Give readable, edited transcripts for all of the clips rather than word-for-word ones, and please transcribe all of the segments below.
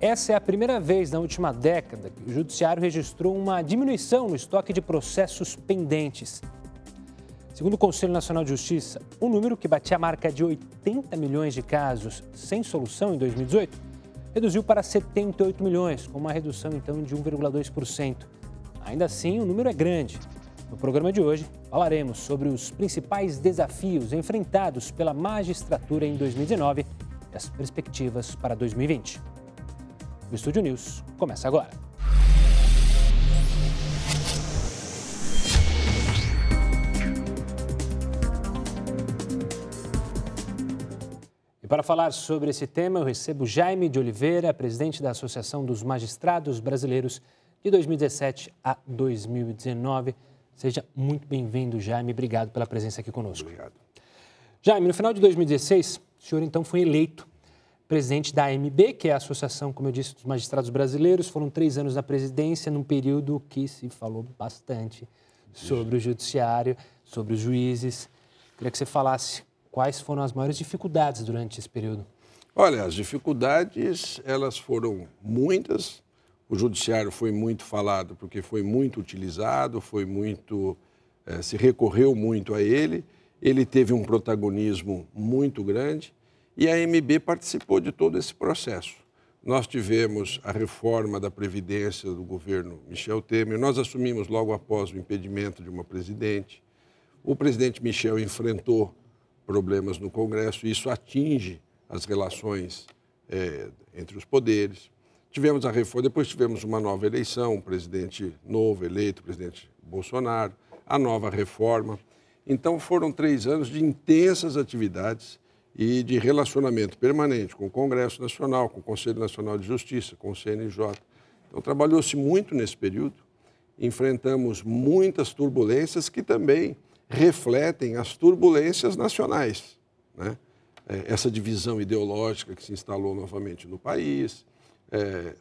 Essa é a primeira vez na última década que o Judiciário registrou uma diminuição no estoque de processos pendentes. Segundo o Conselho Nacional de Justiça, o número que batia a marca de 80 milhões de casos sem solução em 2018 reduziu para 78 milhões, com uma redução então de 1,2%. Ainda assim, o número é grande. No programa de hoje, falaremos sobre os principais desafios enfrentados pela magistratura em 2019 e as perspectivas para 2020. O Estúdio News começa agora. E para falar sobre esse tema, eu recebo Jaime de Oliveira, presidente da Associação dos Magistrados Brasileiros de 2017 a 2019. Seja muito bem-vindo, Jaime. Obrigado pela presença aqui conosco. Obrigado. Jaime, no final de 2016, o senhor então foi eleito presidente da AMB, que é a Associação, como eu disse, dos Magistrados Brasileiros. Foram 3 anos na presidência, num período que se falou bastante sobre o judiciário, sobre os juízes. Queria que você falasse quais foram as maiores dificuldades durante esse período. Olha, as dificuldades, elas foram muitas. O judiciário foi muito falado porque foi muito utilizado, se recorreu muito a ele. Ele teve um protagonismo muito grande e a AMB participou de todo esse processo. Nós tivemos a reforma da Previdência do governo Michel Temer, nós assumimos logo após o impedimento de uma presidente. O presidente Michel enfrentou problemas no Congresso e isso atinge as relações entre os poderes. Tivemos a reforma, depois tivemos uma nova eleição, um presidente novo eleito, o presidente Bolsonaro, a nova reforma. Então foram 3 anos de intensas atividades e de relacionamento permanente com o Congresso Nacional, com o Conselho Nacional de Justiça, com o CNJ. Então trabalhou-se muito nesse período, enfrentamos muitas turbulências que também refletem as turbulências nacionais, né? Essa divisão ideológica que se instalou novamente no país,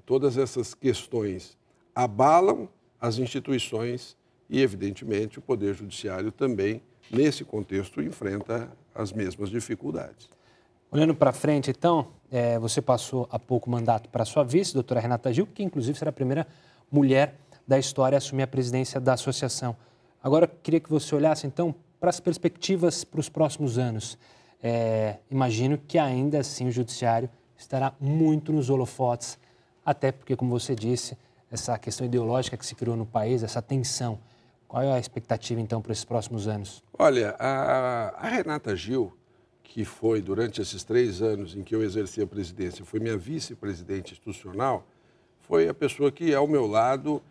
todas essas questões abalam as instituições e, evidentemente, o Poder Judiciário também, nesse contexto, enfrenta as mesmas dificuldades. Olhando para frente, então, você passou há pouco o mandato para a sua vice, doutora Renata Gil, que inclusive será a primeira mulher da história a assumir a presidência da associação. Agora, queria que você olhasse, então, para as perspectivas para os próximos anos. Imagino que ainda assim o Judiciário estará muito nos holofotes, até porque, como você disse, essa questão ideológica que se criou no país, essa tensão. Qual é a expectativa, então, para esses próximos anos? Olha, a Renata Gil, que foi, durante esses 3 anos em que eu exerci a presidência, foi minha vice-presidente institucional, foi a pessoa que, ao meu lado,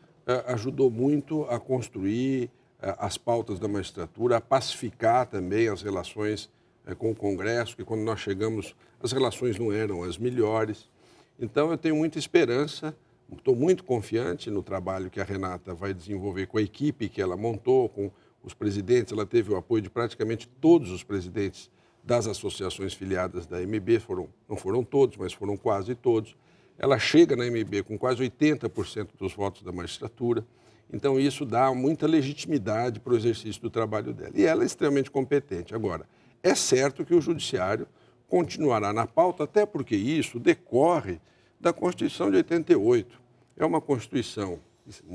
ajudou muito a construir as pautas da magistratura, a pacificar também as relações com o Congresso, que quando nós chegamos, as relações não eram as melhores. Então, eu tenho muita esperança, estou muito confiante no trabalho que a Renata vai desenvolver com a equipe que ela montou, com os presidentes. Ela teve o apoio de praticamente todos os presidentes das associações filiadas da AMB, não foram todos, mas foram quase todos. Ela chega na AMB com quase 80% dos votos da magistratura. Então, isso dá muita legitimidade para o exercício do trabalho dela. E ela é extremamente competente. Agora, é certo que o Judiciário continuará na pauta, até porque isso decorre da Constituição de 88. É uma Constituição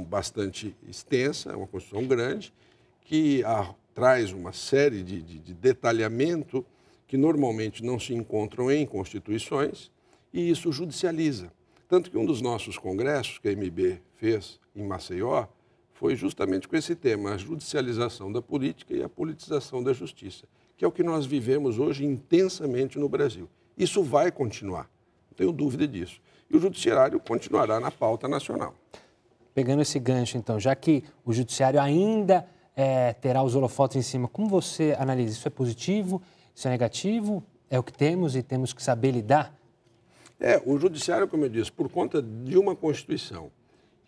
bastante extensa, é uma Constituição grande, que traz uma série de detalhamento que normalmente não se encontram em Constituições, e isso judicializa. Tanto que um dos nossos congressos, que a AMB fez em Maceió, foi justamente com esse tema, a judicialização da política e a politização da justiça, que é o que nós vivemos hoje intensamente no Brasil. Isso vai continuar, não tenho dúvida disso. E o Judiciário continuará na pauta nacional. Pegando esse gancho, então, já que o Judiciário ainda terá os holofotes em cima, como você analisa? Isso é positivo? Isso é negativo? É o que temos e temos que saber lidar? O Judiciário, como eu disse, por conta de uma Constituição,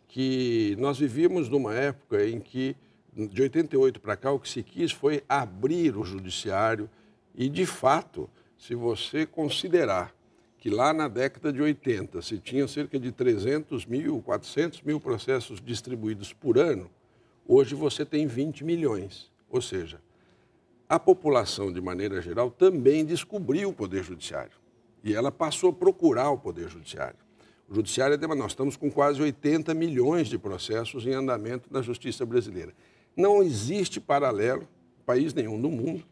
que nós vivíamos numa época em que, de 88 para cá, o que se quis foi abrir o Judiciário e, de fato, se você considerar que lá na década de 80 se tinha cerca de 300 mil, 400 mil processos distribuídos por ano, hoje você tem 20 milhões. Ou seja, a população, de maneira geral, também descobriu o Poder Judiciário e ela passou a procurar o Poder Judiciário. O judiciário é demandado. Nós estamos com quase 80 milhões de processos em andamento na justiça brasileira. Não existe paralelo, país nenhum do mundo,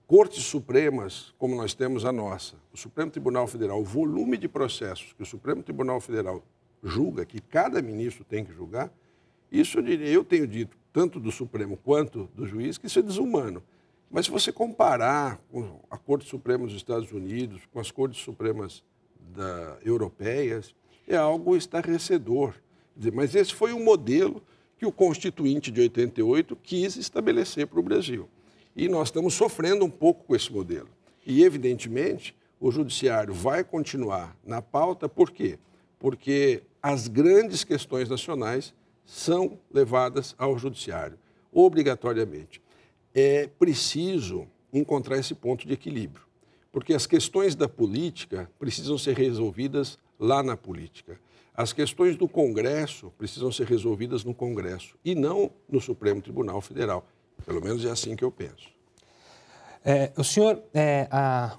cortes supremas como nós temos a nossa, o Supremo Tribunal Federal, o volume de processos que o Supremo Tribunal Federal julga, que cada ministro tem que julgar, isso eu tenho dito, tanto do Supremo quanto do juiz, que isso é desumano. Mas se você comparar com a Corte Suprema dos Estados Unidos, com as Cortes Supremas europeias, é algo estarrecedor. Quer dizer, mas esse foi um modelo que o Constituinte de 88 quis estabelecer para o Brasil. E nós estamos sofrendo um pouco com esse modelo. E, evidentemente, o Judiciário vai continuar na pauta, por quê? Porque as grandes questões nacionais são levadas ao Judiciário, obrigatoriamente. É preciso encontrar esse ponto de equilíbrio, porque as questões da política precisam ser resolvidas lá na política. As questões do Congresso precisam ser resolvidas no Congresso e não no Supremo Tribunal Federal. Pelo menos é assim que eu penso. O senhor, a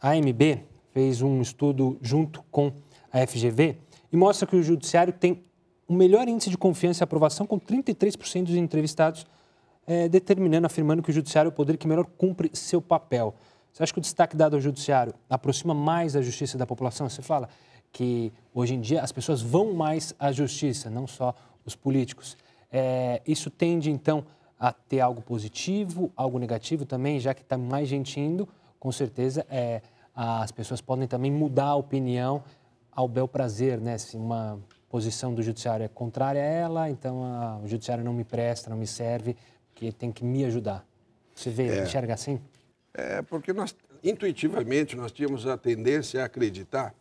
AMB fez um estudo junto com a FGV e mostra que o Judiciário tem o melhor índice de confiança e aprovação, com 33% dos entrevistados afirmando que o Judiciário é o poder que melhor cumpre seu papel. Você acha que o destaque dado ao Judiciário aproxima mais a justiça da população? Você fala que hoje em dia as pessoas vão mais à justiça, não só os políticos. Isso tende, então, a ter algo positivo, algo negativo também, já que está mais gente indo, com certeza as pessoas podem também mudar a opinião ao bel prazer, né? Se uma posição do Judiciário é contrária a ela, então o Judiciário não me presta, não me serve, porque tem que me ajudar. Você enxerga assim? Porque intuitivamente, nós tínhamos a tendência a acreditar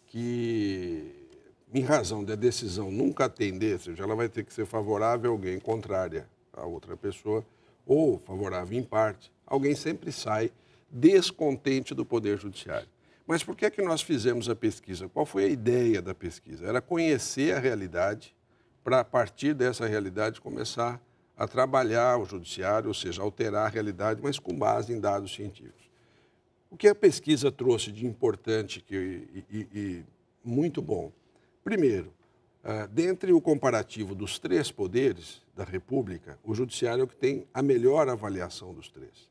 que, em razão da decisão nunca atender, ou seja, ela vai ter que ser favorável a alguém, contrária a outra pessoa, ou favorável em parte, alguém sempre sai descontente do Poder Judiciário. Mas por que é que nós fizemos a pesquisa? Qual foi a ideia da pesquisa? Era conhecer a realidade, para, a partir dessa realidade, começar a trabalhar o Judiciário, ou seja, alterar a realidade, mas com base em dados científicos. O que a pesquisa trouxe de importante e muito bom? Primeiro, dentre o comparativo dos três poderes da República, o Judiciário é o que tem a melhor avaliação dos três.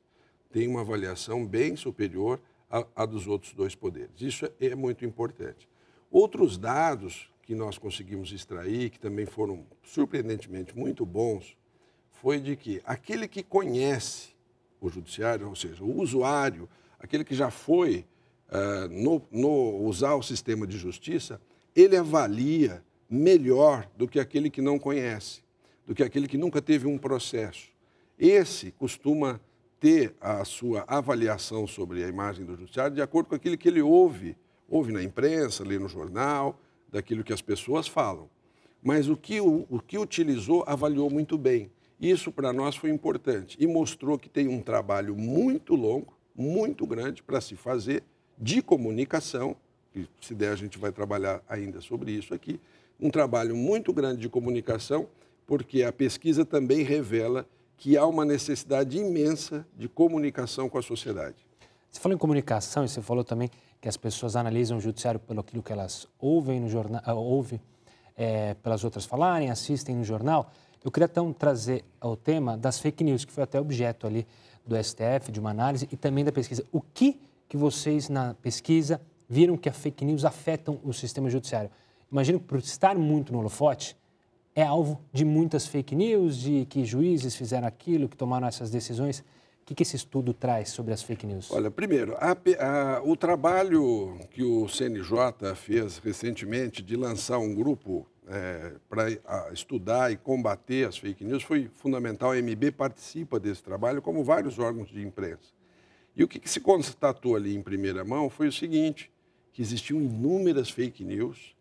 Tem uma avaliação bem superior à dos outros dois poderes. Isso é muito importante. Outros dados que nós conseguimos extrair, que também foram surpreendentemente muito bons, foi de que aquele que conhece o Judiciário, ou seja, o usuário, aquele que já foi usar o sistema de justiça, ele avalia melhor do que aquele que não conhece, do que aquele que nunca teve um processo. Esse costuma ter a sua avaliação sobre a imagem do Judiciário de acordo com aquilo que ele ouve na imprensa, lê no jornal, daquilo que as pessoas falam. Mas o que utilizou, avaliou muito bem. Isso, para nós, foi importante e mostrou que tem um trabalho muito longo, muito grande para se fazer de comunicação, que se der a gente vai trabalhar ainda sobre isso aqui, um trabalho muito grande de comunicação, porque a pesquisa também revela que há uma necessidade imensa de comunicação com a sociedade. Você falou em comunicação e você falou também que as pessoas analisam o Judiciário pelo aquilo que elas ouvem no jornal, pelas outras falarem, assistem no jornal. Eu queria, então, trazer o tema das fake news, que foi até objeto ali do STF, de uma análise, e também da pesquisa. O que vocês, na pesquisa, viram que as fake news afetam o sistema judiciário? Imagino que, por estar muito no holofote, é alvo de muitas fake news, de que juízes fizeram aquilo, que tomaram essas decisões. O que esse estudo traz sobre as fake news? Olha, primeiro, o trabalho que o CNJ fez recentemente de lançar um grupo para estudar e combater as fake news foi fundamental. A MB participa desse trabalho, como vários órgãos de imprensa. E o que se constatou ali em primeira mão foi o seguinte, que existiam inúmeras fake news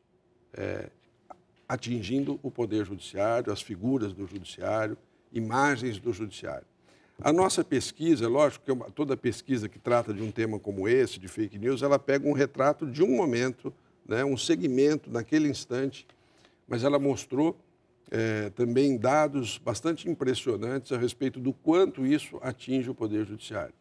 atingindo o Poder Judiciário, as figuras do Judiciário, imagens do Judiciário. A nossa pesquisa, lógico que toda pesquisa que trata de um tema como esse, de fake news, ela pega um retrato de um momento, né, um segmento naquele instante, mas ela mostrou também dados bastante impressionantes a respeito do quanto isso atinge o Poder Judiciário.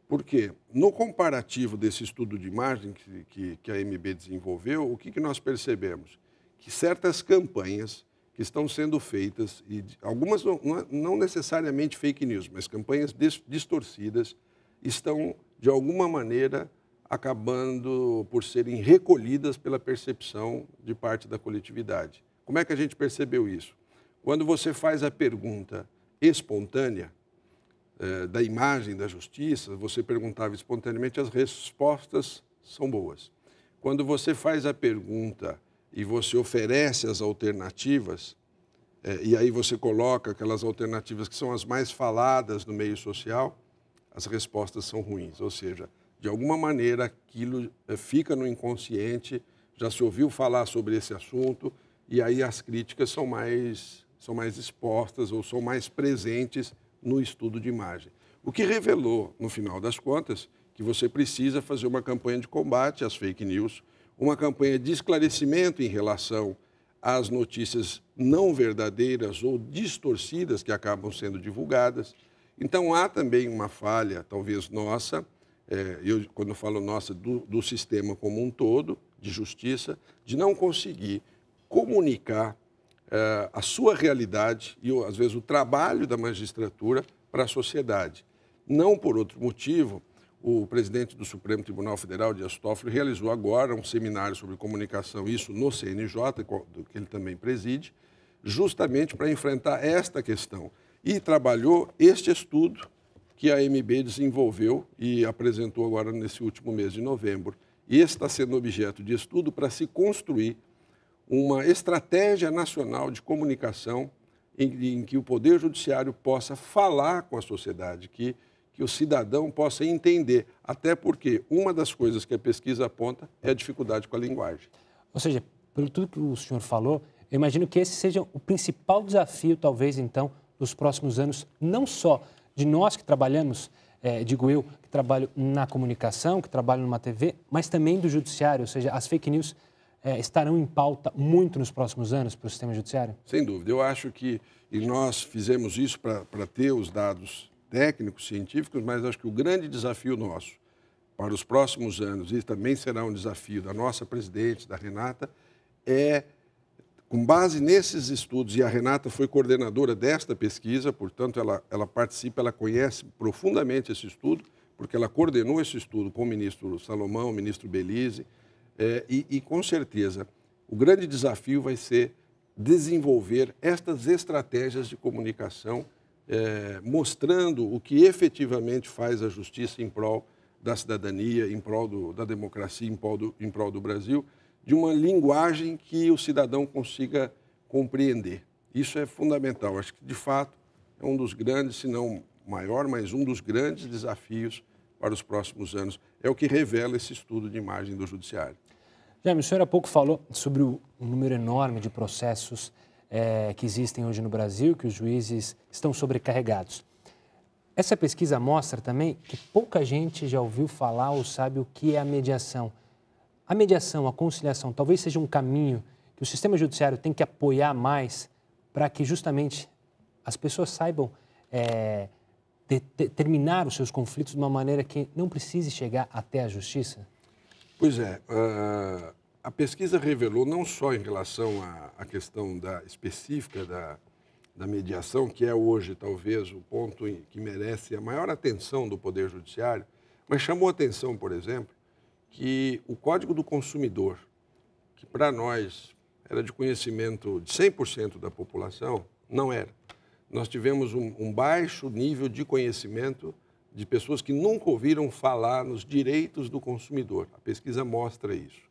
Porque, no comparativo desse estudo de imagem que a MB desenvolveu, o que nós percebemos? que certas campanhas que estão sendo feitas, e algumas não necessariamente fake news, mas campanhas distorcidas, estão, de alguma maneira, acabando por serem recolhidas pela percepção de parte da coletividade. Como é que a gente percebeu isso? Quando você faz a pergunta espontânea da imagem da justiça, você perguntava espontaneamente, as respostas são boas. Quando você faz a pergunta e você oferece as alternativas, e aí você coloca aquelas alternativas que são as mais faladas no meio social, as respostas são ruins. Ou seja, de alguma maneira aquilo fica no inconsciente, já se ouviu falar sobre esse assunto, e aí as críticas são mais expostas ou são mais presentes no estudo de imagem. O que revelou, no final das contas, que você precisa fazer uma campanha de combate às fake news, uma campanha de esclarecimento em relação às notícias não verdadeiras ou distorcidas que acabam sendo divulgadas. Então, há também uma falha, talvez nossa, quando eu falo nossa, do sistema como um todo, de justiça, de não conseguir comunicar a sua realidade e, às vezes, o trabalho da magistratura para a sociedade. Não por outro motivo, o presidente do Supremo Tribunal Federal, Dias Toffoli, realizou agora um seminário sobre comunicação, isso no CNJ, que ele também preside, justamente para enfrentar esta questão. E trabalhou este estudo que a AMB desenvolveu e apresentou agora nesse último mês de novembro. E esse está sendo objeto de estudo para se construir uma estratégia nacional de comunicação em que o Poder Judiciário possa falar com a sociedade, que o cidadão possa entender, até porque uma das coisas que a pesquisa aponta é a dificuldade com a linguagem. Ou seja, pelo tudo que o senhor falou, eu imagino que esse seja o principal desafio, talvez, então, dos próximos anos, não só de nós que trabalhamos, digo eu, que trabalho na comunicação, que trabalho numa TV, mas também do judiciário, ou seja, as fake news estarão em pauta muito nos próximos anos para o sistema judiciário? Sem dúvida. Eu acho que nós fizemos isso para ter os dados técnicos, científicos, mas acho que o grande desafio nosso para os próximos anos, e também será um desafio da nossa presidente, da Renata, com base nesses estudos, e a Renata foi coordenadora desta pesquisa, portanto, ela participa, ela conhece profundamente esse estudo, porque ela coordenou esse estudo com o ministro Salomão, o ministro Belize, e com certeza o grande desafio vai ser desenvolver estas estratégias de comunicação, mostrando o que efetivamente faz a justiça em prol da cidadania, em prol da democracia, em prol do Brasil, de uma linguagem que o cidadão consiga compreender. Isso é fundamental. Acho que, de fato, é um dos grandes, se não maior, mas um dos grandes desafios para os próximos anos. É o que revela esse estudo de imagem do Judiciário. Jaime, o senhor há pouco falou sobre o número enorme de processos que existem hoje no Brasil, que os juízes estão sobrecarregados. Essa pesquisa mostra também que pouca gente já ouviu falar ou sabe o que é a mediação. A mediação, a conciliação, talvez seja um caminho que o sistema judiciário tem que apoiar mais para que justamente as pessoas saibam terminar os seus conflitos de uma maneira que não precise chegar até a justiça? Pois é. A pesquisa revelou, não só em relação à questão específica da mediação, que é hoje talvez o ponto que merece a maior atenção do Poder Judiciário, mas chamou atenção, por exemplo, que o Código do Consumidor, que para nós era de conhecimento de 100% da população, não era. Nós tivemos um baixo nível de conhecimento de pessoas que nunca ouviram falar nos direitos do consumidor. A pesquisa mostra isso.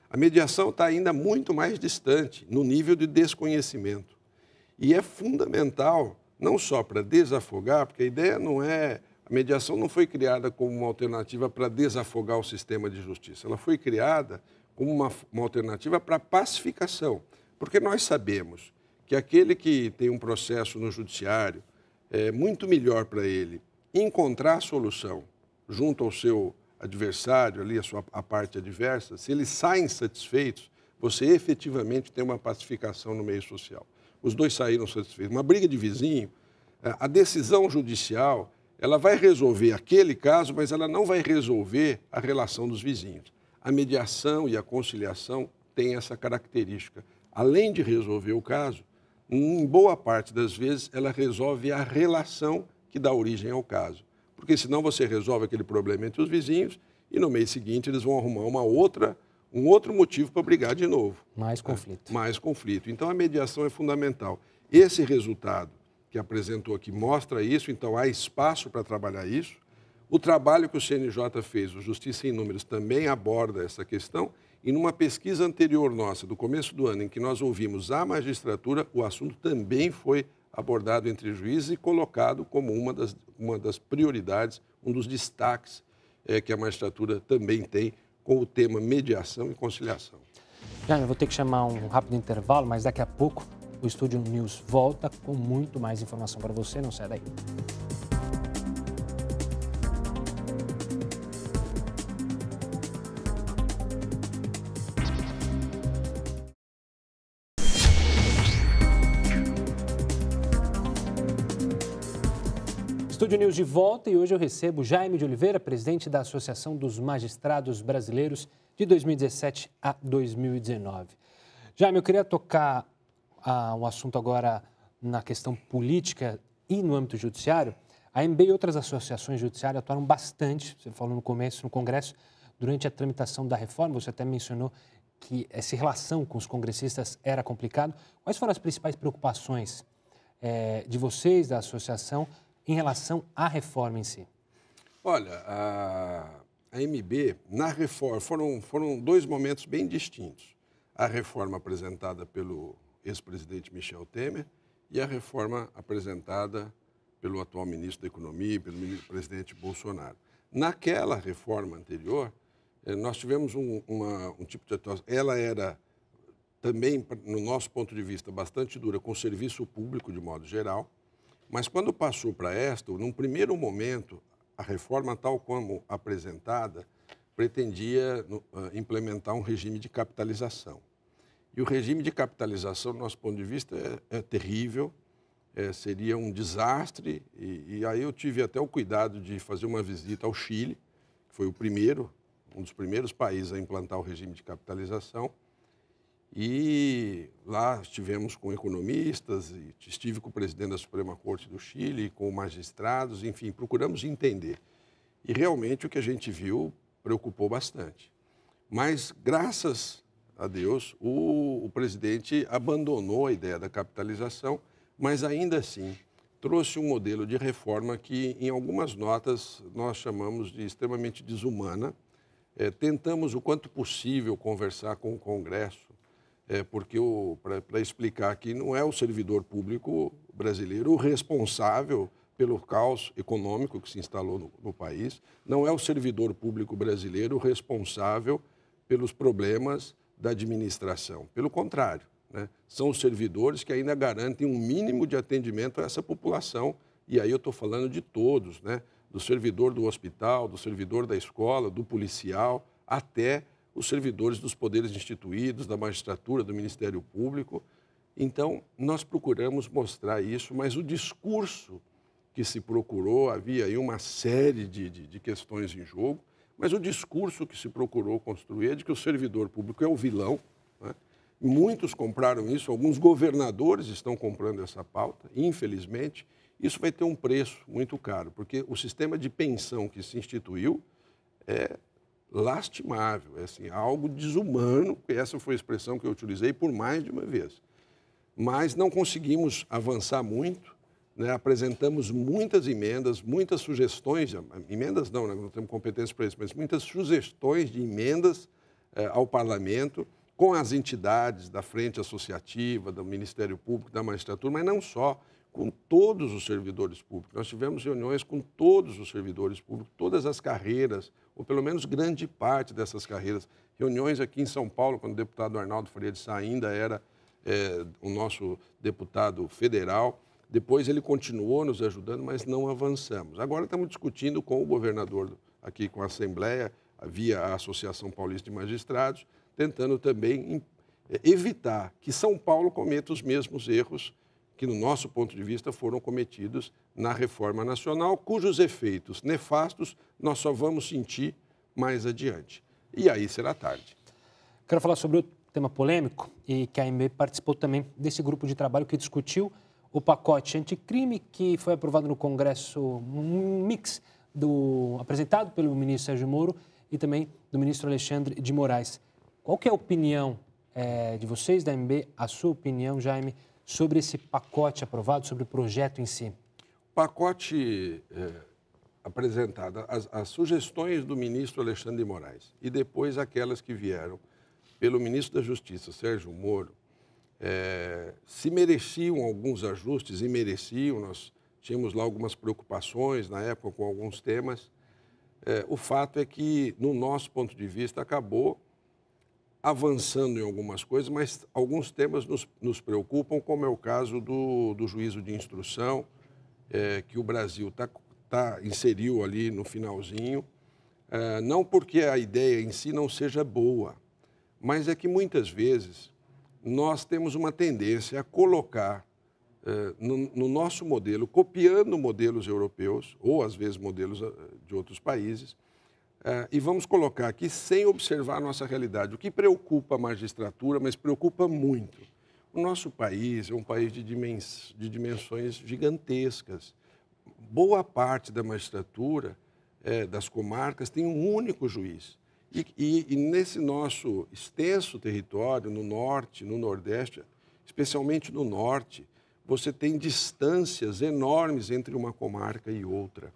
A mediação está ainda muito mais distante, no nível de desconhecimento. E é fundamental, não só para desafogar, porque a ideia não é... A mediação não foi criada como uma alternativa para desafogar o sistema de justiça. Ela foi criada como uma alternativa para pacificação. Porque nós sabemos que aquele que tem um processo no judiciário, é muito melhor para ele encontrar a solução junto ao seu adversário, ali a parte adversa. Se eles saem satisfeitos, você efetivamente tem uma pacificação no meio social. Os dois saíram satisfeitos. Uma briga de vizinho, a decisão judicial, ela vai resolver aquele caso, mas ela não vai resolver a relação dos vizinhos. A mediação e a conciliação têm essa característica. além de resolver o caso, em boa parte das vezes ela resolve a relação que dá origem ao caso. Porque senão você resolve aquele problema entre os vizinhos e no mês seguinte eles vão arrumar um outro motivo para brigar de novo. Mais conflito. Mais conflito. Então a mediação é fundamental. Esse resultado que apresentou aqui mostra isso, então há espaço para trabalhar isso. O trabalho que o CNJ fez, o Justiça em Números, também aborda essa questão. E numa pesquisa anterior nossa, do começo do ano, em que nós ouvimos a magistratura, o assunto também foi abordado entre juízes e colocado como uma das prioridades, um dos destaques que a magistratura também tem com o tema mediação e conciliação. Já, eu vou ter que chamar um rápido intervalo, mas daqui a pouco o Estúdio News volta com muito mais informação para você, não sai daí. Estúdio News de volta e hoje eu recebo Jaime de Oliveira, presidente da Associação dos Magistrados Brasileiros de 2017 a 2019. Jaime, eu queria tocar um assunto agora na questão política e no âmbito judiciário. A AMB e outras associações judiciárias atuaram bastante, você falou no começo, no Congresso, durante a tramitação da reforma. Você até mencionou que essa relação com os congressistas era complicado. Quais foram as principais preocupações de vocês, da associação, em relação à reforma em si? Olha, a AMB, na reforma, foram dois momentos bem distintos. A reforma apresentada pelo ex-presidente Michel Temer e a reforma apresentada pelo atual ministro da Economia e pelo presidente Bolsonaro. Naquela reforma anterior, nós tivemos um tipo de atuação. Ela era também, no nosso ponto de vista, bastante dura com o serviço público de modo geral. Mas quando passou para esta, num primeiro momento, a reforma tal como apresentada pretendia implementar um regime de capitalização. E o regime de capitalização, do nosso ponto de vista, é terrível, seria um desastre. E aí eu tive até o cuidado de fazer uma visita ao Chile, que foi um dos primeiros países a implantar o regime de capitalização. E lá estivemos com economistas, estive com o presidente da Suprema Corte do Chile, com magistrados, enfim, procuramos entender. E realmente o que a gente viu preocupou bastante. Mas, graças a Deus, o presidente abandonou a ideia da capitalização, mas ainda assim trouxe um modelo de reforma que, em algumas notas, nós chamamos de extremamente desumana. Tentamos o quanto possível conversar com o Congresso, porque, para explicar aqui, não é o servidor público brasileiro o responsável pelo caos econômico que se instalou no país, não é o servidor público brasileiro o responsável pelos problemas da administração. Pelo contrário, né? São os servidores que ainda garantem um mínimo de atendimento a essa população, e aí eu estou falando de todos, né? Do servidor do hospital, do servidor da escola, do policial, até os servidores dos poderes instituídos, da magistratura, do Ministério Público. Então, nós procuramos mostrar isso, mas o discurso que se procurou, havia aí uma série de questões em jogo, mas o discurso que se procurou construir é de que o servidor público é o vilão, né? Muitos compraram isso, alguns governadores estão comprando essa pauta, infelizmente. Isso vai ter um preço muito caro, porque o sistema de pensão que se instituiu é lastimável, é assim, algo desumano, essa foi a expressão que eu utilizei por mais de uma vez. Mas não conseguimos avançar muito, né? Apresentamos muitas emendas, muitas sugestões, emendas não, né? Não temos competência para isso, mas muitas sugestões de emendas ao parlamento, com as entidades da frente associativa, do Ministério Público, da magistratura, mas não só, com todos os servidores públicos. Nós tivemos reuniões com todos os servidores públicos, todas as carreiras, ou pelo menos grande parte dessas carreiras. Reuniões aqui em São Paulo, quando o deputado Arnaldo Faria de Sá ainda era o nosso deputado federal. Depois ele continuou nos ajudando, mas não avançamos. Agora estamos discutindo com o governador, aqui com a Assembleia, via a Associação Paulista de Magistrados, tentando também evitar que São Paulo cometa os mesmos erros que, no nosso ponto de vista, foram cometidos na reforma nacional, cujos efeitos nefastos nós só vamos sentir mais adiante. E aí será tarde. Quero falar sobre tema polêmico e que a AMB participou também desse grupo de trabalho que discutiu o pacote anticrime que foi aprovado no Congresso, um mix apresentado pelo ministro Sérgio Moro e também do ministro Alexandre de Moraes. Qual que é a opinião de vocês da AMB, a sua opinião, Jaime, sobre esse pacote aprovado, sobre o projeto em si? O pacote apresentado, as sugestões do ministro Alexandre de Moraes e depois aquelas que vieram pelo ministro da Justiça, Sérgio Moro, se mereciam alguns ajustes, e mereciam, nós tínhamos lá algumas preocupações na época com alguns temas. O fato é que, no nosso ponto de vista, acabou avançando em algumas coisas, mas alguns temas nos preocupam, como é o caso do juízo de instrução, que o Brasil inseriu ali no finalzinho, não porque a ideia em si não seja boa, mas é que muitas vezes nós temos uma tendência a colocar no nosso modelo, copiando modelos europeus, ou às vezes modelos de outros países, e vamos colocar aqui sem observar a nossa realidade. O que preocupa a magistratura, mas preocupa muito. O nosso país é um país de dimensões gigantescas. Boa parte da magistratura das comarcas tem um único juiz. E nesse nosso extenso território, no norte, no nordeste, especialmente no norte, você tem distâncias enormes entre uma comarca e outra.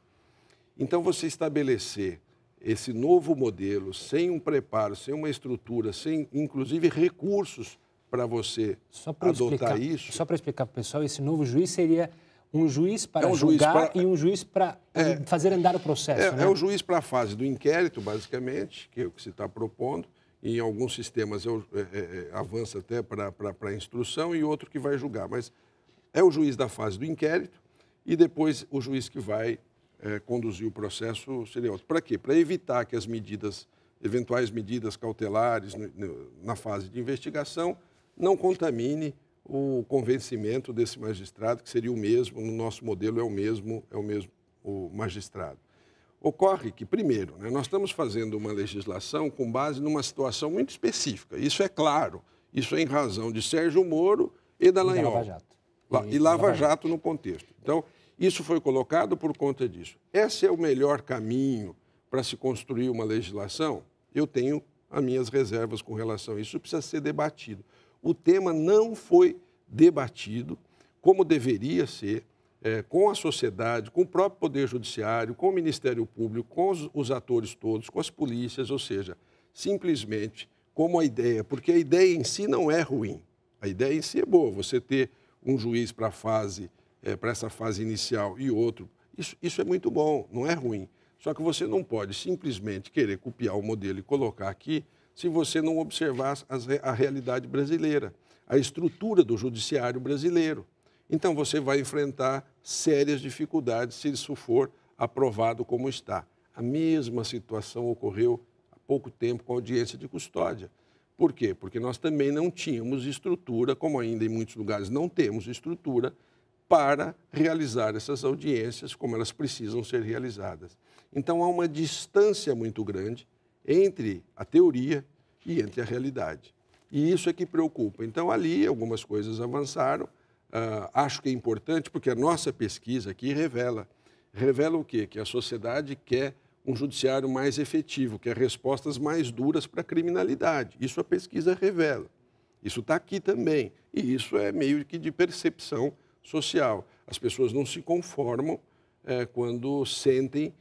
Então, você estabelecer esse novo modelo sem um preparo, sem uma estrutura, sem, inclusive, recursos para você adotar isso... Só para explicar para o pessoal, esse novo juiz seria um juiz para julgar e um juiz para fazer andar o processo, né? É o juiz para a fase do inquérito, basicamente, que é o que se está propondo. E em alguns sistemas avança até para a instrução e outro que vai julgar. Mas é o juiz da fase do inquérito e depois o juiz que vai conduzir o processo seria outro. Para quê? Para evitar que as eventuais medidas cautelares na fase de investigação não contamine o convencimento desse magistrado, que seria o mesmo, no nosso modelo é o mesmo o magistrado. Ocorre que, primeiro, nós estamos fazendo uma legislação com base numa situação muito específica. Isso é claro, isso é em razão de Sérgio Moro e Dallagnol. Lava Jato. E Lava Jato no contexto. Então, isso foi colocado por conta disso. Esse é o melhor caminho para se construir uma legislação? Eu tenho as minhas reservas com relação a isso. Isso precisa ser debatido. O tema não foi debatido como deveria ser, com a sociedade, com o próprio Poder Judiciário, com o Ministério Público, com os atores todos, com as polícias, ou seja, simplesmente como a ideia, porque a ideia em si não é ruim, a ideia em si é boa, você ter um juiz para essa fase inicial e outro, isso é muito bom, não é ruim. Só que você não pode simplesmente querer copiar o modelo e colocar aqui se você não observar a realidade brasileira, a estrutura do judiciário brasileiro. Então, você vai enfrentar sérias dificuldades se isso for aprovado como está. A mesma situação ocorreu há pouco tempo com a audiência de custódia. Por quê? Porque nós também não tínhamos estrutura, como ainda em muitos lugares não temos estrutura, para realizar essas audiências como elas precisam ser realizadas. Então, há uma distância muito grande entre a teoria e entre a realidade. E isso é que preocupa. Então, ali, algumas coisas avançaram. Acho que é importante, porque a nossa pesquisa aqui revela o quê? Que a sociedade quer um judiciário mais efetivo, quer respostas mais duras para a criminalidade. Isso a pesquisa revela. Isso está aqui também. E isso é meio que de percepção social. As pessoas não se conformam quando sentem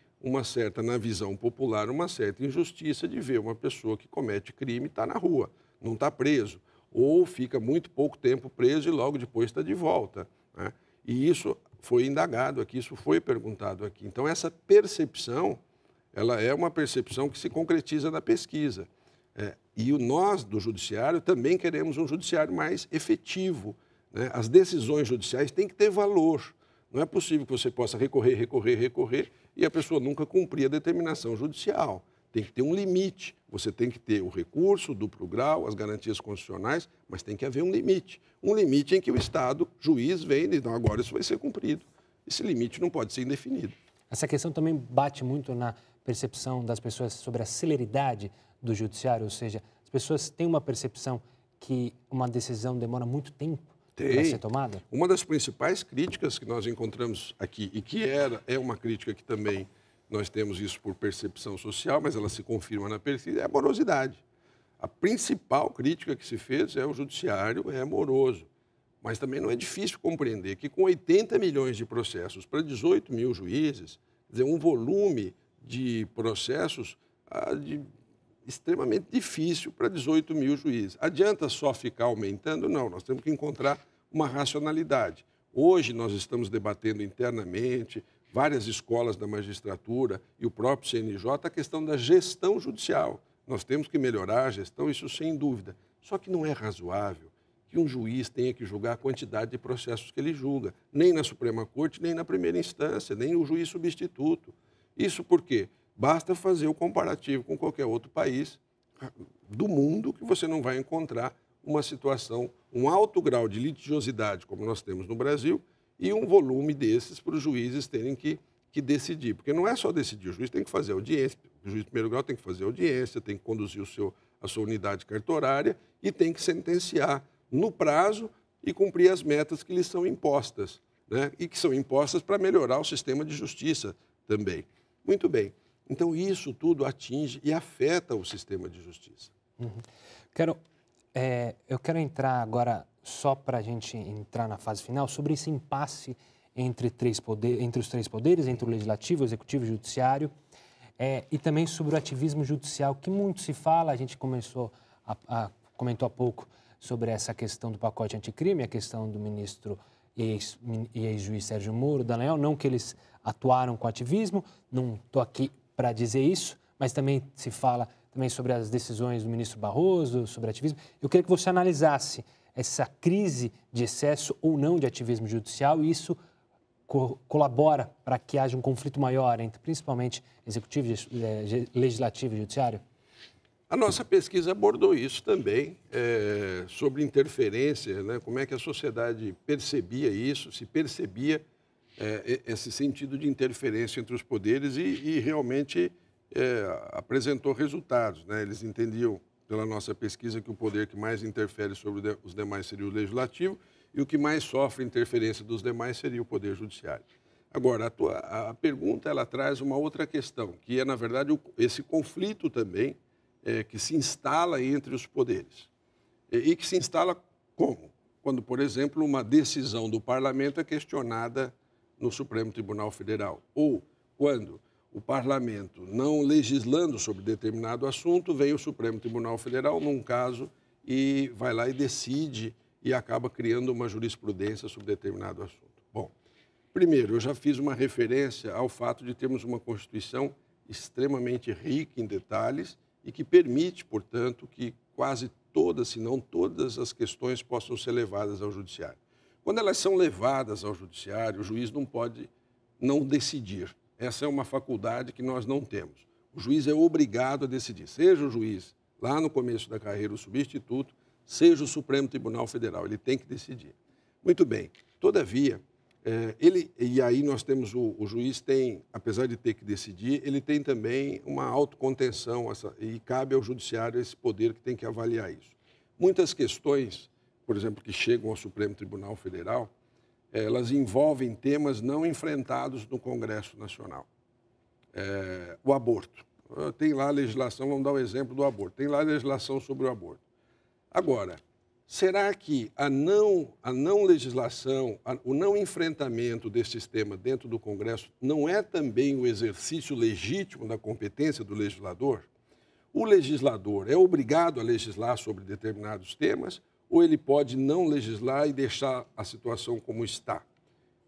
na visão popular, uma certa injustiça de ver uma pessoa que comete crime e está na rua, não está preso, ou fica muito pouco tempo preso e logo depois está de volta, né? E isso foi indagado aqui, isso foi perguntado aqui. Então, essa percepção, ela é uma percepção que se concretiza na pesquisa. E nós, do judiciário, também queremos um judiciário mais efetivo, né? As decisões judiciais têm que ter valor. Não é possível que você possa recorrer e a pessoa nunca cumprir a determinação judicial. Tem que ter um limite. Você tem que ter o recurso, duplo grau, as garantias constitucionais, mas tem que haver um limite. Um limite em que o Estado, juiz, vem e diz, não, agora isso vai ser cumprido. Esse limite não pode ser indefinido. Essa questão também bate muito na percepção das pessoas sobre a celeridade do judiciário, ou seja, as pessoas têm uma percepção que uma decisão demora muito tempo para ser tomada? Uma das principais críticas que nós encontramos aqui, e que é uma crítica que também nós temos isso por percepção social, mas ela se confirma na pesquisa, é a morosidade. A principal crítica que se fez é o judiciário é moroso. Mas também não é difícil compreender que com 80 milhões de processos para 18 mil juízes, quer dizer, um volume de processos extremamente difícil para 18 mil juízes. Adianta só ficar aumentando? Não, nós temos que encontrar uma racionalidade. Hoje nós estamos debatendo internamente, várias escolas da magistratura e o próprio CNJ, a questão da gestão judicial. Nós temos que melhorar a gestão, isso sem dúvida. Só que não é razoável que um juiz tenha que julgar a quantidade de processos que ele julga, nem na Suprema Corte, nem na primeira instância, nem o juiz substituto. Isso por quê? Basta fazer o comparativo com qualquer outro país do mundo que você não vai encontrar uma situação, um alto grau de litigiosidade, como nós temos no Brasil, e um volume desses para os juízes terem que decidir. Porque não é só decidir, o juiz tem que fazer audiência, o juiz de primeiro grau tem que fazer audiência, tem que conduzir a sua unidade cartorária e tem que sentenciar no prazo e cumprir as metas que lhes são impostas, né? E que são impostas para melhorar o sistema de justiça também. Muito bem. Então, isso tudo atinge e afeta o sistema de justiça. Eu quero entrar agora, só para a gente entrar na fase final, sobre esse impasse entre os três poderes, entre o Legislativo, o Executivo e o Judiciário, e também sobre o ativismo judicial, que muito se fala. A gente comentou há pouco sobre essa questão do pacote anticrime, a questão do ministro e ex-juiz Sérgio Moro, Dallagnol, não que eles atuaram com ativismo, não estou aqui para dizer isso, mas também se fala também sobre as decisões do ministro Barroso, sobre ativismo. Eu queria que você analisasse essa crise de excesso ou não de ativismo judicial, e isso colabora para que haja um conflito maior entre, principalmente, executivo, legislativo e judiciário? A nossa pesquisa abordou isso também, sobre interferência, né? Como é que a sociedade percebia isso, se percebia esse sentido de interferência entre os poderes e realmente apresentou resultados, né? Eles entendiam, pela nossa pesquisa, que o poder que mais interfere sobre os demais seria o legislativo e o que mais sofre interferência dos demais seria o poder judiciário. Agora, a pergunta ela traz uma outra questão, que é, na verdade, esse conflito também que se instala entre os poderes. E que se instala como? Quando, por exemplo, uma decisão do parlamento é questionada no Supremo Tribunal Federal. Ou quando o parlamento, não legislando sobre determinado assunto, vem o Supremo Tribunal Federal, num caso, e vai lá e decide e acaba criando uma jurisprudência sobre determinado assunto. Bom, primeiro, eu já fiz uma referência ao fato de termos uma Constituição extremamente rica em detalhes e que permite, portanto, que quase todas, se não todas as questões possam ser levadas ao judiciário. Quando elas são levadas ao judiciário, o juiz não pode não decidir. Essa é uma faculdade que nós não temos. O juiz é obrigado a decidir, seja o juiz lá no começo da carreira, o substituto, seja o Supremo Tribunal Federal, ele tem que decidir. Muito bem, todavia, e aí nós temos, o juiz tem, apesar de ter que decidir, ele tem também uma autocontenção, e cabe ao judiciário esse poder que tem que avaliar isso. Muitas questões, por exemplo, que chegam ao Supremo Tribunal Federal, elas envolvem temas não enfrentados no Congresso Nacional. O aborto. Tem lá a legislação, vamos dar o exemplo do aborto, tem lá a legislação sobre o aborto. Agora, será que a não legislação, o não enfrentamento desse tema dentro do Congresso não é também o exercício legítimo da competência do legislador? O legislador é obrigado a legislar sobre determinados temas ou ele pode não legislar e deixar a situação como está?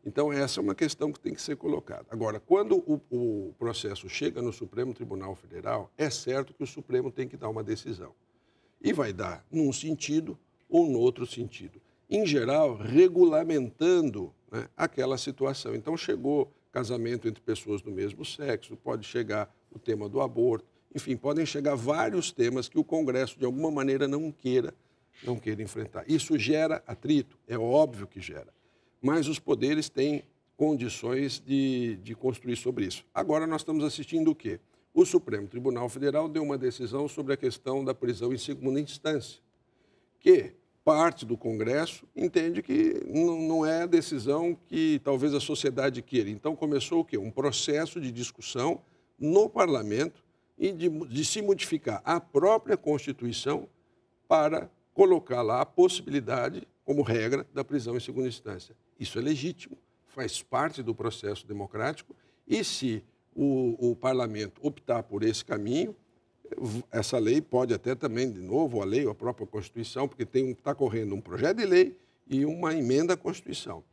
Então, essa é uma questão que tem que ser colocada. Agora, quando o processo chega no Supremo Tribunal Federal, é certo que o Supremo tem que dar uma decisão. E vai dar num sentido ou no outro sentido. Em geral, regulamentando, né, aquela situação. Então, chegou casamento entre pessoas do mesmo sexo, pode chegar o tema do aborto, enfim, podem chegar vários temas que o Congresso, de alguma maneira, não queira enfrentar. Isso gera atrito, é óbvio que gera. Mas os poderes têm condições de construir sobre isso. Agora nós estamos assistindo o quê? O Supremo Tribunal Federal deu uma decisão sobre a questão da prisão em segunda instância, que parte do Congresso entende que não é a decisão que talvez a sociedade queira. Então, começou o quê? Um processo de discussão no parlamento e de se modificar a própria Constituição para colocar lá a possibilidade, como regra, da prisão em segunda instância. Isso é legítimo, faz parte do processo democrático e se o parlamento optar por esse caminho, essa lei pode até também, de novo, a lei, a própria Constituição, porque está correndo um projeto de lei e uma emenda à Constituição.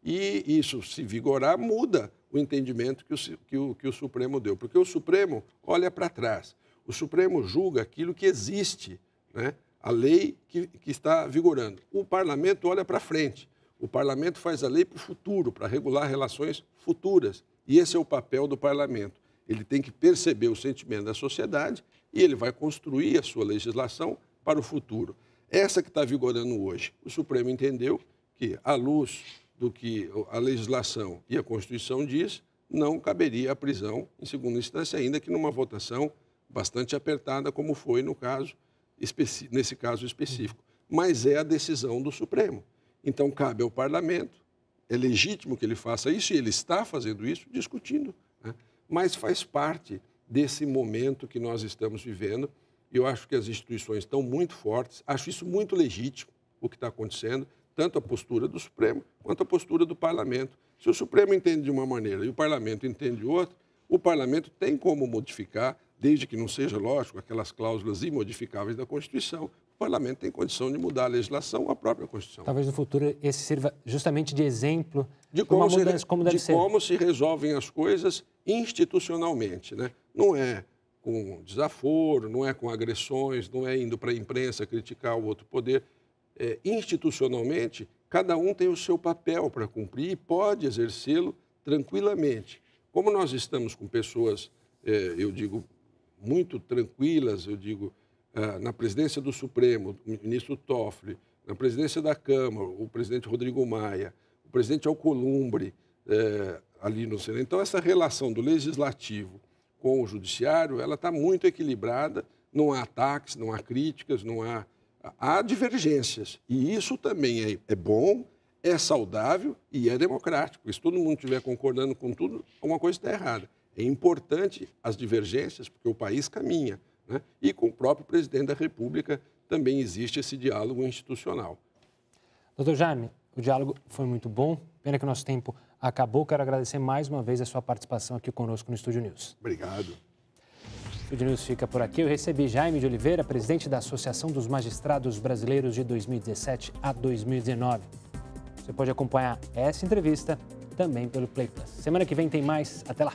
E isso, se vigorar, muda o entendimento que o Supremo deu. Porque o Supremo olha para trás. O Supremo julga aquilo que existe, né? A lei que está vigorando. O Parlamento olha para frente. O Parlamento faz a lei para o futuro, para regular relações futuras. E esse é o papel do Parlamento. Ele tem que perceber o sentimento da sociedade e ele vai construir a sua legislação para o futuro. Essa que está vigorando hoje, o Supremo entendeu que, à luz do que a legislação e a Constituição diz, não caberia a prisão em segunda instância, ainda que numa votação bastante apertada, como foi nesse caso específico. Mas é a decisão do Supremo. Então, cabe ao Parlamento, é legítimo que ele faça isso, e ele está fazendo isso, discutindo, né? Mas faz parte desse momento que nós estamos vivendo. Eu acho que as instituições estão muito fortes, acho isso muito legítimo, o que está acontecendo, tanto a postura do Supremo quanto a postura do Parlamento. Se o Supremo entende de uma maneira e o Parlamento entende de outra, o Parlamento tem como modificar, desde que não seja, lógico, aquelas cláusulas imodificáveis da Constituição. O Parlamento tem condição de mudar a legislação, a própria Constituição. Talvez no futuro esse sirva justamente de exemplo de como se resolvem as coisas institucionalmente, né? Não é com desaforo, não é com agressões, não é indo para a imprensa criticar o outro poder. Institucionalmente, cada um tem o seu papel para cumprir e pode exercê-lo tranquilamente. Como nós estamos com pessoas, eu digo, muito tranquilas, eu digo, na presidência do Supremo, o ministro Toffoli, na presidência da Câmara, o presidente Rodrigo Maia, o presidente Alcolumbre, ali no Senado. Então, essa relação do Legislativo com o Judiciário, ela está muito equilibrada, não há ataques, não há críticas, há divergências. E isso também é bom, é saudável e é democrático. Se todo mundo estiver concordando com tudo, alguma coisa está errada. É importante as divergências, porque o país caminha, né? E com o próprio presidente da República também existe esse diálogo institucional. Doutor Jaime, o diálogo foi muito bom. Pena que o nosso tempo acabou. Quero agradecer mais uma vez a sua participação aqui conosco no Estúdio News. Obrigado. O Estúdio News fica por aqui. Eu recebi Jaime de Oliveira, presidente da Associação dos Magistrados Brasileiros de 2017 a 2019. Você pode acompanhar essa entrevista também pelo Play Plus. Semana que vem tem mais. Até lá.